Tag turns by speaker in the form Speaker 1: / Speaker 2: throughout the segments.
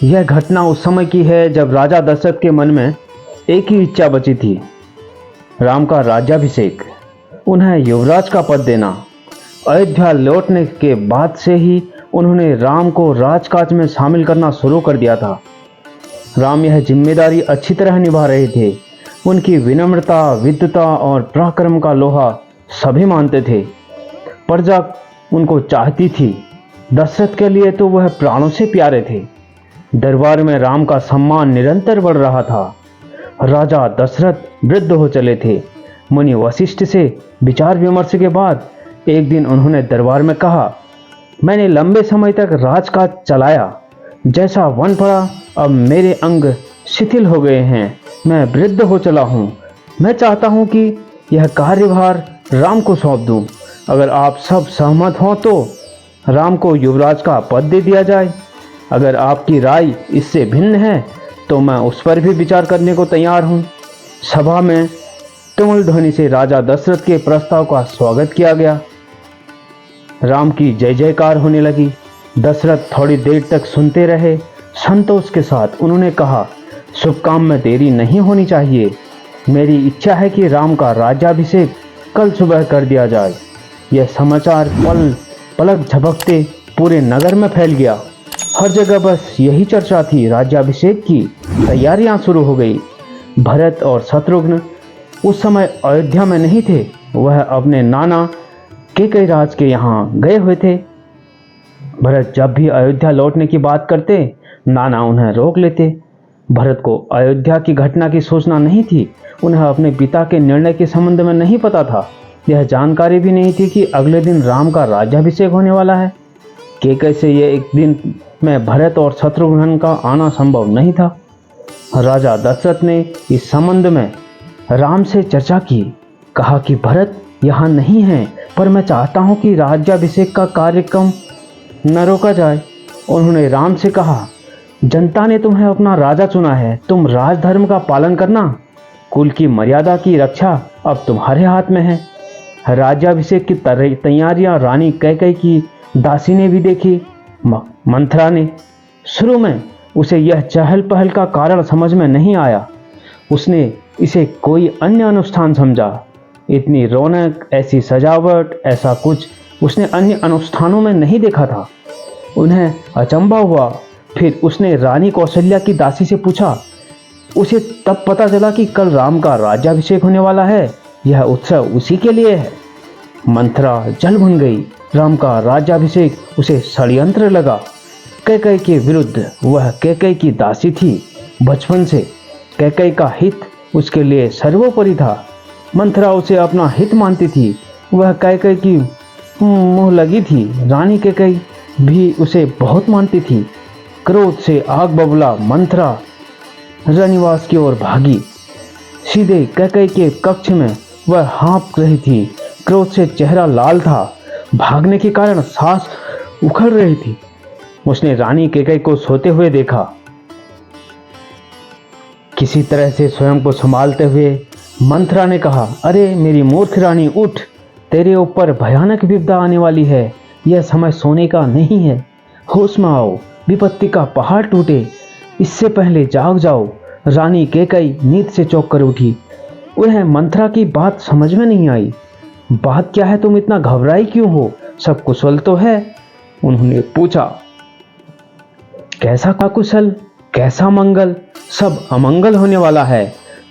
Speaker 1: यह घटना उस समय की है जब राजा दशरथ के मन में एक ही इच्छा बची थी, राम का राज्याभिषेक, उन्हें युवराज का पद देना। अयोध्या लौटने के बाद से ही उन्होंने राम को राजकाज में शामिल करना शुरू कर दिया था। राम यह जिम्मेदारी अच्छी तरह निभा रहे थे। उनकी विनम्रता, विद्वता और पराक्रम का लोहा सभी मानते थे। प्रजा उनको चाहती थी। दशरथ के लिए तो वह प्राणों से प्यारे थे। दरबार में राम का सम्मान निरंतर बढ़ रहा था। राजा दशरथ वृद्ध हो चले थे। मुनि वशिष्ठ से विचार विमर्श के बाद एक दिन उन्होंने दरबार में कहा, मैंने लंबे समय तक राजकाज चलाया, जैसा वन पड़ा, अब मेरे अंग शिथिल हो गए हैं, मैं वृद्ध हो चला हूँ। मैं चाहता हूँ कि यह कार्यभार राम को सौंप दूँ। अगर आप सब सहमत हों तो राम को युवराज का पद दे दिया जाए। अगर आपकी राय इससे भिन्न है तो मैं उस पर भी विचार करने को तैयार हूँ। सभा में तुमुल ध्वनि से राजा दशरथ के प्रस्ताव का स्वागत किया गया। राम की जय जयकार होने लगी। दशरथ थोड़ी देर तक सुनते रहे। संतोष के साथ उन्होंने कहा, शुभ काम में देरी नहीं होनी चाहिए। मेरी इच्छा है कि राम का राज्याभिषेक कल सुबह कर दिया जाए। यह समाचार पलक झपकते पूरे नगर में फैल गया। हर जगह बस यही चर्चा थी। राज्याभिषेक की तैयारियां शुरू हो गई। भरत और शत्रुघ्न उस समय अयोध्या में नहीं थे। वह अपने नाना कैकेयी के यहाँ गए हुए थे। भरत जब भी अयोध्या लौटने की बात करते, नाना उन्हें रोक लेते। भरत को अयोध्या की घटना की सूचना नहीं थी। उन्हें अपने पिता के निर्णय के संबंध में नहीं पता था। यह जानकारी भी नहीं थी कि अगले दिन राम का राज्याभिषेक होने वाला है। कैकेयी से यह एक दिन में भरत और शत्रुघ्न का आना संभव नहीं था। राजा दशरथ ने इस संबंध में राम से चर्चा की। कहा कि भरत यहाँ नहीं है, पर मैं चाहता हूँ कि राज्याभिषेक का कार्यक्रम न रोका जाए। उन्होंने राम से कहा, जनता ने तुम्हें अपना राजा चुना है, तुम राजधर्म का पालन करना। कुल की मर्यादा की रक्षा अब तुम्हारे हाथ में है। राज्याभिषेक की तैयारियां रानी कैकेयी की दासी ने भी देखी। मंथरा ने शुरू में उसे यह चहल पहल का कारण समझ में नहीं आया। उसने इसे कोई अन्य अनुष्ठान समझा। इतनी रौनक, ऐसी सजावट, ऐसा कुछ उसने अन्य अनुष्ठानों में नहीं देखा था। उन्हें अचंभा हुआ। फिर उसने रानी कौशल्या की दासी से पूछा। उसे तब पता चला कि कल राम का राज्याभिषेक होने वाला है। यह उत्सव उसी के लिए है। मंथरा जल भुन गई। राम का राज्याभिषेक उसे षड्यंत्र लगा। कैकेयी के विरुद्ध। वह कैकेयी की दासी थी। बचपन से कैकेयी का हित उसके लिए सर्वोपरि था। मंथरा उसे अपना हित मानती थी। वह कैकेयी की मुँह लगी थी। रानी कैकेयी भी उसे बहुत मानती थी। क्रोध से आग बबूला मंथरा रनिवास की ओर भागी। सीधे कैकेयी के कक्ष में वह हाँफ रही थी। क्रोध से चेहरा लाल था। भागने के कारण सांस उखड़ रही थी। उसने रानी कैकेयी को सोते हुए देखा। किसी तरह से स्वयं को संभालते हुए मंथरा ने कहा, अरे मेरी मूर्ख रानी, उठ, तेरे ऊपर भयानक विपदा आने वाली है। यह समय सोने का नहीं है। होश में आओ, विपत्ति का पहाड़ टूटे, इससे पहले जाग जाओ। रानी कैकेयी नींद से चौंक कर उठी। उन्हें मंथरा की बात समझ में नहीं आई। बात क्या है, तुम इतना घबराई क्यों हो? सब कुशल तो है? उन्होंने पूछा। कैसा कुशल, कैसा मंगल? सब अमंगल होने वाला है।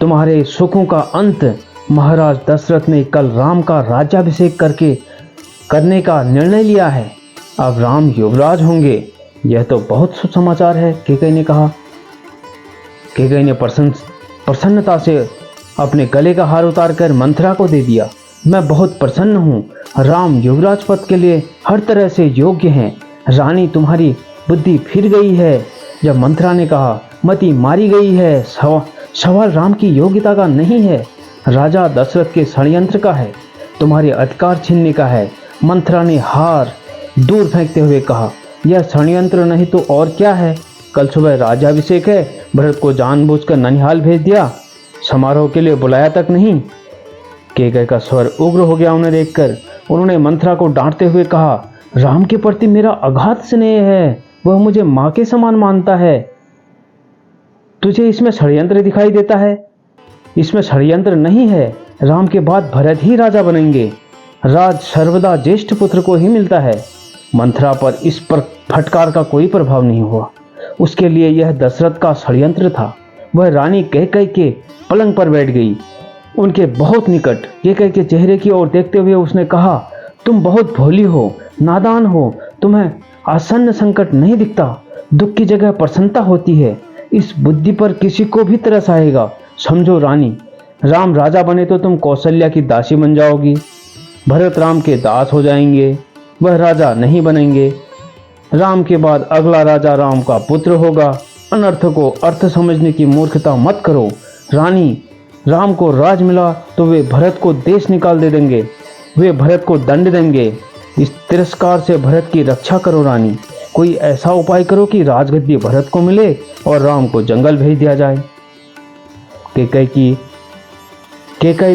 Speaker 1: तुम्हारे सुखों का अंत। महाराज दशरथ ने कल राम का राज्याभिषेक करने का निर्णय लिया है। अब राम युवराज होंगे। यह तो बहुत शुभ समाचार है, कैकेयी ने कहा। कैकेयी ने प्रसन्नता से अपने गले का हार उतारकर मंथरा को दे दिया। मैं बहुत प्रसन्न हूँ। राम युवराज पद के लिए हर तरह से योग्य हैं। रानी, तुम्हारी बुद्धि फिर गई है। जब मंथरा ने कहा, मती मारी गई है। सवाल राम की योग्यता का नहीं है, राजा दशरथ के षड्यंत्र का है, तुम्हारे अधिकार छीनने का है। मंथरा ने हार दूर फेंकते हुए कहा, यह षड्यंत्र नहीं तो और क्या है? कल सुबह राज्याभिषेक है। भरत को जानबूझकर ननिहाल भेज दिया, समारोह के लिए बुलाया तक नहीं। कैकेयी का स्वर उग्र हो गया उन्हें देखकर। उन्होंने मंथरा को डांटते हुए कहा, राम के प्रति मेरा अगाध स्नेह है। वह मुझे माँ के समान मानता है। तुझे इसमें षड्यंत्र दिखाई देता है? इसमें षड्यंत्र नहीं है। राम के बाद भरत ही राजा बनेंगे। राज सर्वदा ज्येष्ठ पुत्र को ही मिलता है। मंथरा पर इस पर फटकार का कोई प्रभाव नहीं हुआ। उसके लिए यह दशरथ का षड्यंत्र था। वह रानी कैकेयी के पलंग पर बैठ गई, उनके बहुत निकट। कैकेयी के चेहरे की ओर देखते हुए उसने कहा, तुम बहुत भोली हो, नादान हो, तुम्हें आसन्न संकट नहीं दिखता। दुख की जगह प्रसन्नता होती है। इस बुद्धि पर किसी को भी तरस आएगा। समझो रानी, राम राजा बने तो तुम कौशल्या की दासी बन जाओगी। भरत राम के दास हो जाएंगे, वह राजा नहीं बनेंगे। राम के बाद अगला राजा राम का पुत्र होगा। अनर्थ को अर्थ समझने की मूर्खता मत करो रानी। राम को राज मिला तो वे भरत को देश निकाल दे देंगे। वे भरत को दंड देंगे। इस तिरस्कार से भरत की रक्षा करो रानी। कोई ऐसा उपाय करो कि राजगद्दी भरत को मिले और राम को जंगल भेज दिया जाए। कैकेयी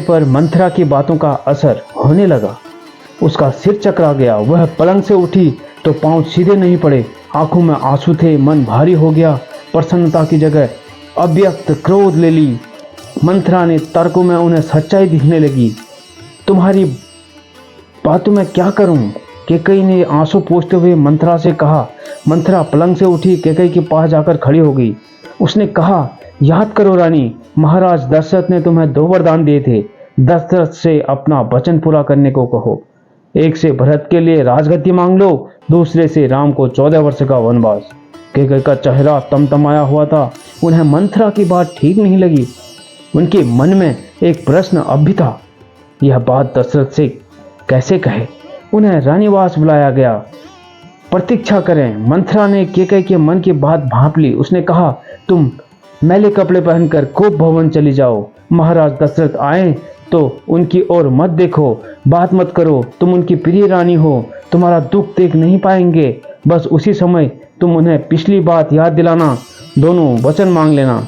Speaker 1: पर मंथरा की बातों का असर होने लगा। उसका सिर चकरा गया। वह पलंग से उठी तो पांव सीधे नहीं पड़े। आंखों में आंसू थे, मन भारी हो गया। प्रसन्नता की जगह अव्यक्त क्रोध ले ली। मंथरा ने तर्कों में उन्हें सच्चाई दिखने लगी। तुम्हारी बातों में क्या करूं? कैकेयी ने आंसू पोंछते हुए मंथरा से कहा। मंथरा पलंग से उठी, कैकेयी के पास जाकर खड़ी हो गई। उसने कहा, याद करो रानी, महाराज दशरथ ने तुम्हें 2 वरदान दिए थे। दशरथ से अपना वचन पूरा करने को कहो। एक से भरत के लिए राजगद्दी मांग लो, दूसरे से राम को 14 वर्ष का वनवास। कैकेयी का चेहरा तमतमाया हुआ था। उन्हें मंथरा की बात ठीक नहीं लगी। उनके मन में एक प्रश्न अब भी था, यह बात दशरथ से कैसे कहे। उन्हें रानीवास बुलाया गया। प्रतीक्षा करें। मंथरा ने कैकेयी के मन की बात भांप ली। उसने कहा, तुम मैले कपड़े पहनकर कोप भवन चली जाओ। महाराज दशरथ आए तो उनकी ओर मत देखो, बात मत करो। तुम उनकी प्रिय रानी हो, तुम्हारा दुख देख नहीं पाएंगे। बस उसी समय तुम उन्हें पिछली बात याद दिलाना, दोनों वचन मांग लेना।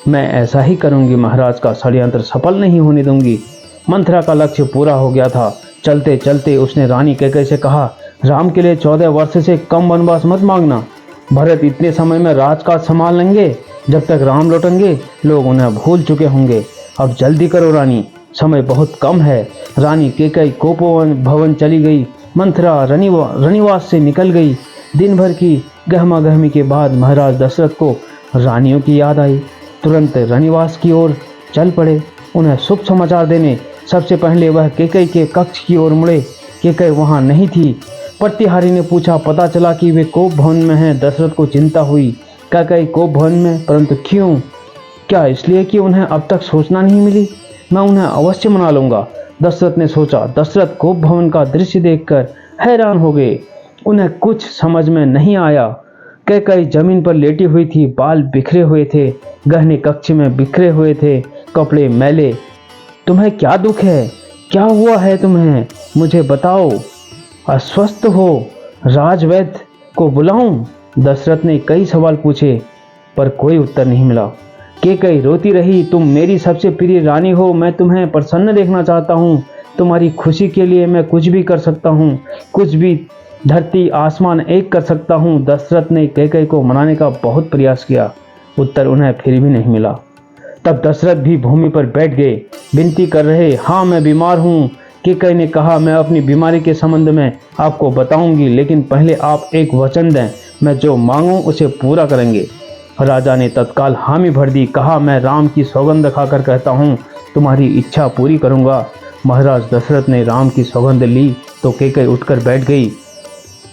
Speaker 1: मैं ऐसा ही करूंगी। महाराज का षड्यंत्र सफल नहीं होने दूंगी। मंथरा का लक्ष्य पूरा हो गया था। चलते चलते उसने रानी कैकेयी से कहा, राम के लिए 14 वर्ष से कम वनवास मत मांगना। भरत इतने समय में राजकाज संभाल लेंगे। जब तक राम लौटेंगे लोग उन्हें भूल चुके होंगे। अब जल्दी करो रानी, समय बहुत कम है। रानी कैकेयी कोप भवन चली गई। मंथरा रनिवास से निकल गई। दिन भर की गहमा गहमी के बाद महाराज दशरथ को रानियों की याद आई। तुरंत रनिवास की ओर चल पड़े उन्हें शुभ समाचार देने। सबसे पहले वह कैकेयी के कक्ष की ओर मुड़े। कैकेयी वहां नहीं थी। प्रतिहारी ने पूछा, पता चला कि वे कोप भवन में हैं। दशरथ को चिंता हुई। कैकेयी कोप भवन में, परंतु क्यों? क्या इसलिए कि उन्हें अब तक सूचना नहीं मिली? मैं उन्हें अवश्य मना लूंगा, दशरथ ने सोचा। दशरथ कोप भवन का दृश्य देखकर हैरान हो गए। उन्हें कुछ समझ में नहीं आया। कैकेयी जमीन पर लेटी हुई थी। बाल बिखरे हुए थे, गहने कक्ष में बिखरे हुए थे, कपड़े मैले। तुम्हें क्या दुख है? क्या हुआ है तुम्हें? मुझे बताओ। अस्वस्थ हो? राजवैद्य को बुलाऊं? दशरथ ने कई सवाल पूछे पर कोई उत्तर नहीं मिला। कैकेयी रोती रही। तुम मेरी सबसे प्रिय रानी हो। मैं तुम्हें प्रसन्न देखना चाहता हूँ। तुम्हारी खुशी के लिए मैं कुछ भी कर सकता हूँ। कुछ भी, धरती आसमान एक कर सकता हूँ। दशरथ ने कैकेयी को मनाने का बहुत प्रयास किया। उत्तर उन्हें फिर भी नहीं मिला। तब दशरथ भी भूमि पर बैठ गए, विनती कर रहे, हाँ मैं बीमार हूँ। कैकेयी ने कहा, मैं अपनी बीमारी के संबंध में आपको बताऊंगी, लेकिन पहले आप एक वचन दें। मैं जो मांगूं उसे पूरा करेंगे। राजा ने तत्काल हामी भर दी। कहा, मैं राम की सौगंध खाकर कहता हूँ, तुम्हारी इच्छा पूरी करूंगा। महाराज दशरथ ने राम की सौगंध ली तो कैकेयी उठकर बैठ गई।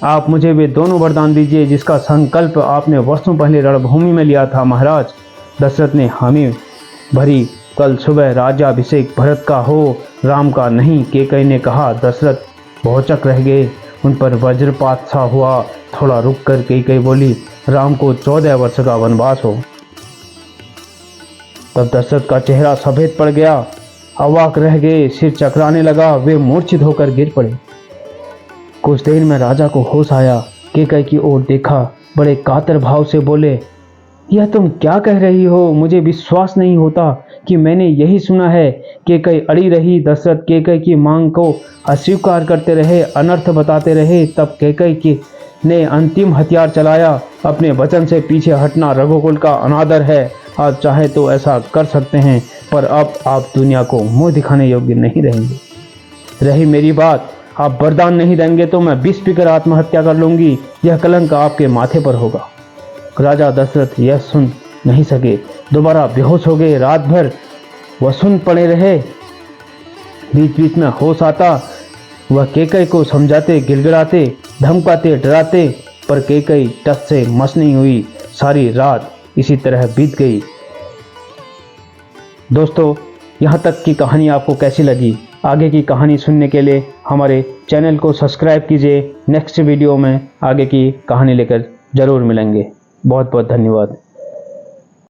Speaker 1: आप मुझे वे दोनों वरदान दीजिए जिसका संकल्प आपने वर्षों पहले रणभूमि में लिया था। महाराज दशरथ ने हामी भरी। कल सुबह राज्याभिषेक भरत का हो, राम का नहीं। कैकेयी ने कहा। दशरथ भौचक रह गए। उन पर वज्रपात सा हुआ। थोड़ा रुक कर कैकेयी बोली, राम को 14 वर्ष का वनवास हो। तब दशरथ का चेहरा सफेद पड़ गया। अवाक रह गए, सिर चकराने लगा। वे मूर्छित होकर गिर पड़े। कुछ देर में राजा को होश आया। कैकेयी की ओर देखा, बड़े कातर भाव से बोले, यह तुम क्या कह रही हो? मुझे विश्वास नहीं होता कि मैंने यही सुना है। कैकेयी अड़ी रही। दशरथ कैकेयी की मांग को अस्वीकार करते रहे, अनर्थ बताते रहे। तब कैकेयी ने अंतिम हथियार चलाया। अपने वचन से पीछे हटना रघुकुल का अनादर है। आप चाहे तो ऐसा कर सकते हैं, पर अब आप दुनिया को मुंह दिखाने योग्य नहीं रहेंगे। रही मेरी बात, आप वरदान नहीं देंगे तो मैं विष पीकर आत्महत्या कर लूंगी। यह कलंक आपके माथे पर होगा। राजा दशरथ यह सुन नहीं सके, दोबारा बेहोश हो गए। रात भर वह सुन पड़े रहे। बीच बीच में होश आता, वह कैकेयी को समझाते, गिड़गिड़ाते, धमकाते, डराते, पर कैकेयी टस से मस नहीं हुई। सारी रात इसी तरह बीत गई। दोस्तों, यहाँ तक की कहानी आपको कैसी लगी? आगे की कहानी सुनने के लिए हमारे चैनल को सब्सक्राइब कीजिए। नेक्स्ट वीडियो में आगे की कहानी लेकर जरूर मिलेंगे। बहुत बहुत धन्यवाद।